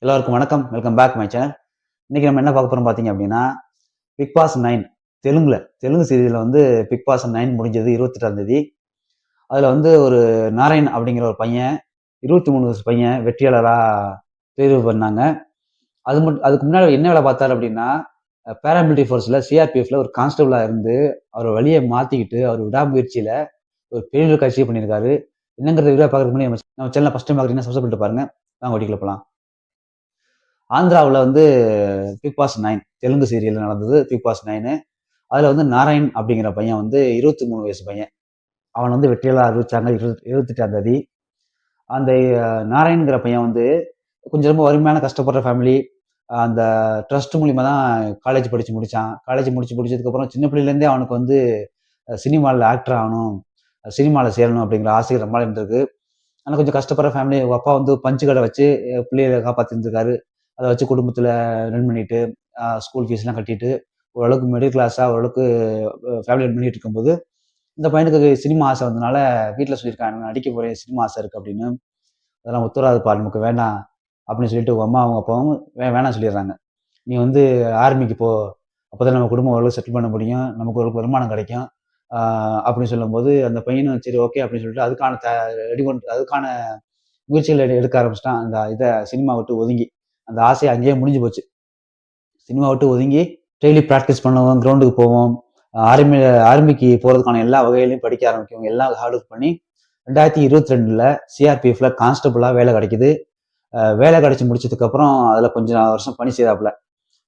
எல்லாருக்கும் வணக்கம். Welcome back my channel. இன்னைக்கு நம்ம என்ன பார்க்க போறோம் பார்த்தீங்க அப்படின்னா, பிக் பாஸ் 9 தெலுங்கு சீரியல்ல வந்து பிக் பாஸ் 9 முடிஞ்சது 28ஆம் தேதி. அதுல வந்து ஒரு நாராயண் அப்படிங்கிற ஒரு பையன் 23 வயசு பையன் வெற்றியாளரா தேர்வு பண்ணாங்க. அதுக்கு முன்னாடி என்ன வேலை பார்த்தாரு அப்படின்னா, பாராமிலிட்டரி ஃபோர்ஸ்ல சிஆர்பிஎஃப்ல ஒரு கான்ஸ்டபிளா இருந்து அவர் வழியை மாத்திக்கிட்டு அவர் விடாமுயற்சியில ஒரு பெரிய கட்சி பண்ணியிருக்காரு. என்னங்கிறத வீடியோ பார்க்கறதுக்கு முன்னாடி நம்ம சேனலை ஃபர்ஸ்ட் டைம் பார்க்குறீங்கன்னா சப்ஸ்கிரைப் பண்ணிட்டு பாருங்க. வாங்க வீடியோக்குள்ள போலாம். ஆந்திராவில் வந்து பிக் பாஸ் 9 தெலுங்கு சீரியல் நடந்தது. பிக் பாஸ் 9 அதுல வந்து நாராயண் அப்படிங்கிற பையன் வந்து 23 வயசு பையன். அவன் வந்து வெற்றியாளர் அறிவிச்சாங்க 28ஆம் தேதி. அந்த நாராயண்ங்கிற பையன் வந்து கொஞ்சம் ரொம்ப வறுமையான கஷ்டப்படுற ஃபேமிலி. அந்த ட்ரஸ்ட் மூலியமா தான் காலேஜ் படிச்சு முடிச்சான். காலேஜ் முடிச்சதுக்கு அப்புறம் சின்ன பிள்ளையிலேருந்தே அவனுக்கு வந்து சினிமாவில் ஆக்டர் ஆகணும், சினிமாவில் சேரணும் அப்படிங்கிற ஆசை ரொம்ப இருந்திருக்கு. ஆனால் கொஞ்சம் கஷ்டப்படுற ஃபேமிலி. அப்பா வந்து பஞ்சு கடை வச்சு பிள்ளைகளை காப்பாற்றிருந்திருக்காரு. அதை வச்சு குடும்பத்தில் ரன் பண்ணிட்டு ஸ்கூல் ஃபீஸ்லாம் கட்டிட்டு ஓரளவுக்கு மிடில் கிளாஸாக ஓரளவுக்கு ஃபேமிலி ரன் பண்ணிட்டு இருக்கும்போது இந்த பையனுக்கு சினிமா ஆசை வந்ததுனால வீட்டில் சொல்லியிருக்காங்க, நடிக்க போகிறேன், சினிமா ஆசை இருக்குது அப்படின்னு. அதெல்லாம் ஒத்துறாதுப்பா, நமக்கு வேணாம் அப்படின்னு சொல்லிட்டு உங்கள் அம்மா அவங்க அப்பாவும் வேணாம் சொல்லிடுறாங்க. நீ வந்து ஆர்மிக்கு போ, அப்போ தான் நம்ம குடும்பம் ஓரளவு செட்டில் பண்ண முடியும், நமக்கு ஒரு வருமானம் கிடைக்கும் அப்படின்னு சொல்லும்போது அந்த பையனும் சரி ஓகே அப்படின்னு சொல்லிட்டு அதுக்கான முயற்சிகள் எடுக்க ஆரம்பிச்சிட்டான். அந்த இதை சினிமா விட்டு ஒதுங்கி அந்த ஆசை அங்கேயே முடிஞ்சு போச்சு. சினிமா விட்டு ஒதுங்கி டெய்லி ப்ராக்டிஸ் பண்ணுவோம், கிரவுண்டுக்கு போவோம், ஆர்மிக்கு போகிறதுக்கான எல்லா வகையிலையும் படிக்க ஆரம்பிக்கும், எல்லாம் ஹார்ட் ஒர்க் பண்ணி 2022 சிஆர்பிஎஃப்ல கான்ஸ்டபிளாக வேலை கிடைக்குது. வேலை கிடைச்சி முடிச்சதுக்கப்புறம் அதில் கொஞ்சம் வருஷம் பணி செய்தாப்புல.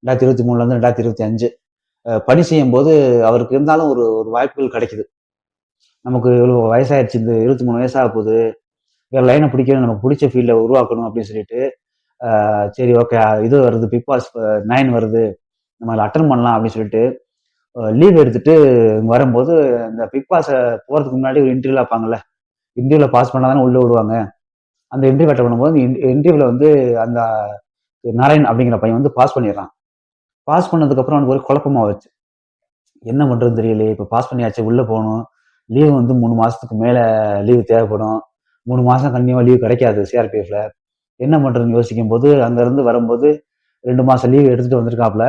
2023 2025 பணி செய்யும் போது அவருக்கு இருந்தாலும் ஒரு ஒரு வாய்ப்புகள் கிடைக்குது. நமக்கு இவ்வளோ வயசாயிடுச்சு, இந்த 23 வயசாக போகுது, வேறு லைனை பிடிக்கணும், நமக்கு பிடிச்ச ஃபீல்டை உருவாக்கணும் அப்படின்னு சொல்லிட்டு சரி ஓகே இது வருது, பிக் பாஸ் 9 வருது, நம்ம அதில் அட்டன் பண்ணலாம் அப்படின்னு சொல்லிட்டு லீவ் எடுத்துட்டு வரும்போது இந்த பிக் பாஸை போகிறதுக்கு முன்னாடி ஒரு இன்டர்வியூ வைப்பாங்கல்ல, இன்டர்வியூவில் பாஸ் பண்ணால் தானே உள்ளே விடுவாங்க. அந்த இன்டர்வியூ அட்டன் பண்ணும்போது இன்டர்வியூவில் வந்து அந்த நாராயண் அப்படிங்கிற பையன் வந்து பாஸ் பண்ணிடுறான். பாஸ் பண்ணதுக்கப்புறம் அவனுக்கு ஒரு குழப்பமாக வச்சு, என்ன பண்ணுறதுன்னு தெரியலையே, இப்போ பாஸ் பண்ணியாச்சு, உள்ளே போகணும், லீவு வந்து 3 மாதத்துக்கு மேலே லீவு தேவைப்படும், 3 மாதம் கண்டிப்பாக லீவு கிடைக்காது சிஆர்பிஎஃப்ல, என்ன பண்ணுறதுன்னு யோசிக்கும் போது அங்கேருந்து வரும்போது 2 மாதம் லீவு எடுத்துகிட்டு வந்திருக்காப்புல.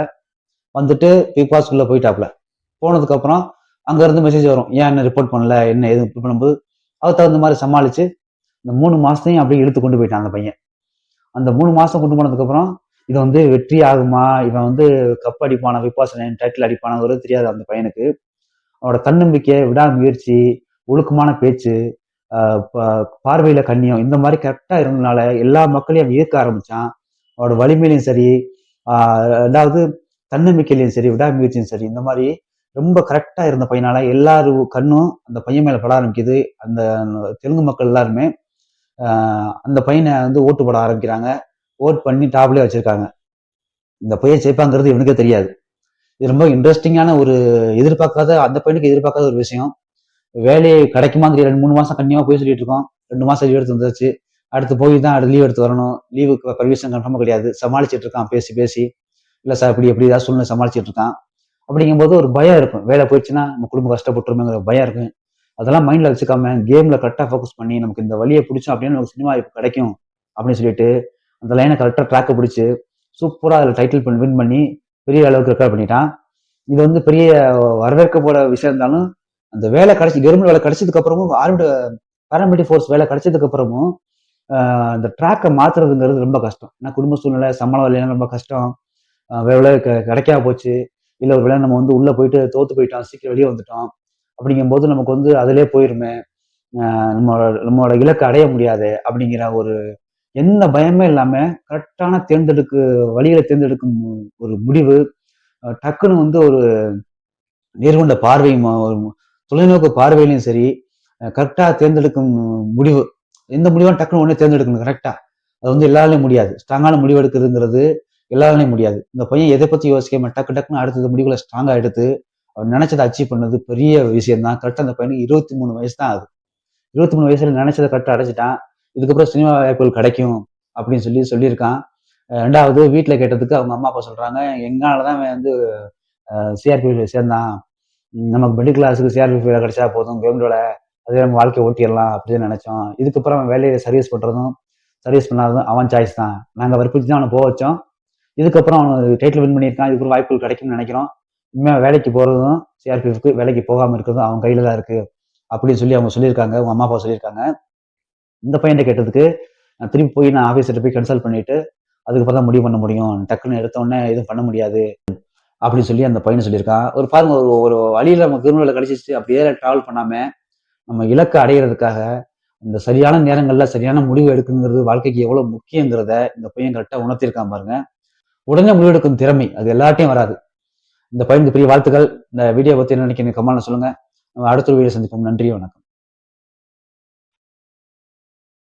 வந்துட்டு பிக் பாஸ்க்குள்ளே போயிட்டாப்புல. போனதுக்கப்புறம் அங்கேருந்து மெசேஜ் வரும், ஏன் என்ன ரிப்போர்ட் பண்ணல, என்ன எது ரிப்போர்ட் பண்ணும்போது அதுக்கு தகுந்த மாதிரி சமாளித்து இந்த 3 மாதத்தையும் அப்படியே இழுத்து கொண்டு போயிட்டான் அந்த பையன். அந்த 3 மாதம் கொண்டு போனதுக்கப்புறம் இது வந்து வெற்றி ஆகுமா, இவன் வந்து கப் அடிப்பானா, பிக் பாஸ் 9 டைட்டில் அடிப்பானாங்கிறது தெரியாது அந்த பையனுக்கு. அவனோட தன்னம்பிக்கை, விடாமுயற்சி, ஒழுக்கமான பேச்சு, பார்வையில கண்ணியம், இந்த மாதிரி கரெக்டாக இருந்ததுனால எல்லா மக்களையும் அவன் ஈர்க்க ஆரம்பிச்சான். அவனோட வலிமையிலையும் சரி, ரெண்டாவது தன்னம்பிக்கையிலையும் சரி, விடாமுயற்சியும் சரி, இந்த மாதிரி ரொம்ப கரெக்டா இருந்த பையனால எல்லாரும் கண்ணும் அந்த பையன் மேல பட ஆரம்பிக்குது. அந்த தெலுங்கு மக்கள் எல்லாருமே அந்த பையனை வந்து ஓட்டு போட ஆரம்பிக்கிறாங்க. ஓட் பண்ணி டாப்லயே வச்சிருக்காங்க. இந்த பையன் ஜெயிப்பாங்கிறது இவனுக்கே தெரியாது. இது ரொம்ப இன்ட்ரெஸ்டிங்கான ஒரு அந்த பையனுக்கு எதிர்பார்க்காத ஒரு விஷயம். வேலையை கிடைக்குமாங்கிற 2-3 மாசம் கண்டிப்பா போய் சொல்லிட்டு இருக்கோம். 2 மாசம் லீவ் எடுத்து வந்துருச்சு. அடுத்து போய் தான் அடுத்து லீவ் எடுத்து வரணும். லீவுக்கு பர்மிஷன் கன்ஃபார்மா கிடையாது. சமாளிச்சுட்டு இருக்கான் பேசி பேசி. இல்ல சார் இப்படி எப்படி ஏதாவது சூழ்நிலை சமாளிச்சுட்டு இருக்கான். அப்படிங்கும்போது ஒரு பயம் இருக்கும். வேலை போயிடுச்சுன்னா நம்ம குடும்பம் கஷ்டப்பட்டுருமேங்கிற பயம் இருக்கும். அதெல்லாம் மைண்ட்ல வச்சுக்காம கேம்ல கரெக்டா ஃபோக்கஸ் பண்ணி நமக்கு இந்த வழியை பிடிச்சோம் அப்படின்னு நமக்கு சினிமா கிடைக்கும் அப்படின்னு சொல்லிட்டு அந்த லைனை கரெக்டா ட்ராக்கை பிடிச்சு சூப்பரா அதில் டைட்டில் வின் பண்ணி பெரிய அளவுக்கு ரெக்கார்ட் பண்ணிட்டான். இது வந்து பெரிய வரவேற்கப்பட விஷயம் இருந்தாலும் அந்த வேலை கிடைச்சி கவர்மெண்ட் வேலை கிடைச்சதுக்கு அப்புறமும் பாராமிலிட்டரி ஃபோர்ஸ் வேலை கிடைச்சதுக்கு அப்புறமும் அந்த ட்ராக்கை மாத்துறதுங்கிறது ரொம்ப கஷ்டம். ஏன்னா குடும்ப சூழ்நிலை, சம்பளம் இல்லைன்னா ரொம்ப கஷ்டம். வேலை கிடைக்காம போச்சு, இல்லை ஒரு வேலை நம்ம வந்து உள்ள போயிட்டு தோத்து போயிட்டோம், சீக்கிரம் வெளியே வந்துட்டோம் அப்படிங்கும்போது நமக்கு வந்து அதிலே போயிருமே, நம்மளோட இலக்கை அடைய முடியாது அப்படிங்கிற ஒரு எந்த பயமே இல்லாம கரெக்டான வழிகளை தேர்ந்தெடுக்கும் ஒரு முடிவு, டக்குன்னு வந்து ஒரு நேர்கொண்ட பார்வையும் ஒரு தொலைநோக்கு பார்வையிலையும் சரி, கரெக்டா தேர்ந்தெடுக்கும் முடிவு, எந்த முடிவும் டக்குன்னு உடனே தேர்ந்தெடுக்கணும் கரெக்டா. அது வந்து எல்லாராலையும் முடியாது. ஸ்ட்ராங்கான முடிவு எடுக்கிறதுங்கிறது எல்லாராலையும் முடியாது. இந்த பையன் எதை பத்தி யோசிக்காம டக்குன்னு அடுத்தது முடிவுகளை ஸ்ட்ராங்கா எடுத்து அவர் நினைச்சதை அச்சீவ் பண்ணது பெரிய விஷயம் தான். கரெக்டா அந்த பையனுக்கு 23 வயசு தான் ஆகுது. 23 வயசுல நினைச்சதை கரெக்டா அடைச்சிட்டான். இதுக்கப்புறம் சினிமா வாய்ப்புகள் கிடைக்கும் அப்படின்னு சொல்லியிருக்கான். ரெண்டாவது வீட்டுல கேட்டதுக்கு அவங்க அம்மா அப்பா சொல்றாங்க, எங்களாலதான் வந்து சிஆர்பி சேர்ந்தான், நமக்கு மிடில் கிளாஸுக்கு சிஆர்பி வேலை கிடைச்சா போதும், கவர்மெண்ட் வேலை, அதே நம்ம வாழ்க்கையை ஓட்டிடலாம் அப்படின்னு நினைச்சோம். இதுக்கப்புறம் வேலையை சர்வீஸ் பண்றதும் சர்வீஸ் பண்ணாததும் அவன் சாய்ஸ் தான். நாங்கள் வற்புறுத்தி தான் அவனை போக வச்சோம். இதுக்கப்புறம் அவன் டைட்டில் வின் பண்ணியிருக்கான். இதுக்கப்புறம் வாய்ப்புகள் கிடைக்கும்னு நினைக்கிறோம். இனிமேல் வேலைக்கு போகிறதும் சிஆர்பிஎஃப்க்கு வேலைக்கு போகாமல் இருக்கிறதும் அவன் கையில் தான் இருக்குது அப்படின்னு சொல்லி அவங்க சொல்லியிருக்காங்க. உங்கள் அம்மா அப்பா சொல்லியிருக்காங்க. இந்த பையன் கேட்டதுக்கு நான் திருப்பி போய் நான் ஆஃபீஸர்கிட்ட போய் கன்சல்ட் பண்ணிட்டு அதுக்கப்புறம் தான் முடிவு பண்ண முடியும், டக்குன்னு எடுத்த உடனே எதுவும் பண்ண முடியாது அப்படின்னு சொல்லி அந்த பையனை சொல்லியிருக்கான். ஒரு பாருங்க, ஒரு வழியில் நம்ம கிரிமினலை கழிச்சிட்டு அப்படியே ட்ராவல் பண்ணாமல் நம்ம இலக்கை அடையிறதுக்காக இந்த சரியான நேரங்களில் சரியான முடிவு எடுக்குங்கிறது வாழ்க்கைக்கு எவ்வளோ முக்கியங்கிறத இந்த பையன் கரெக்டாக உணர்த்திருக்கான் பாருங்க. உடனே முடிவெடுக்கும் திறமை அது எல்லார்ட்டையும் வராது. இந்த பையனுக்கு பெரிய வாழ்த்துக்கள். இந்த வீடியோ பற்றி என்ன நினைக்கிறீங்க கமெண்ட்ல சொல்லுங்க. நம்ம அடுத்த வீடியோ சந்திப்போம். நன்றி, வணக்கம்.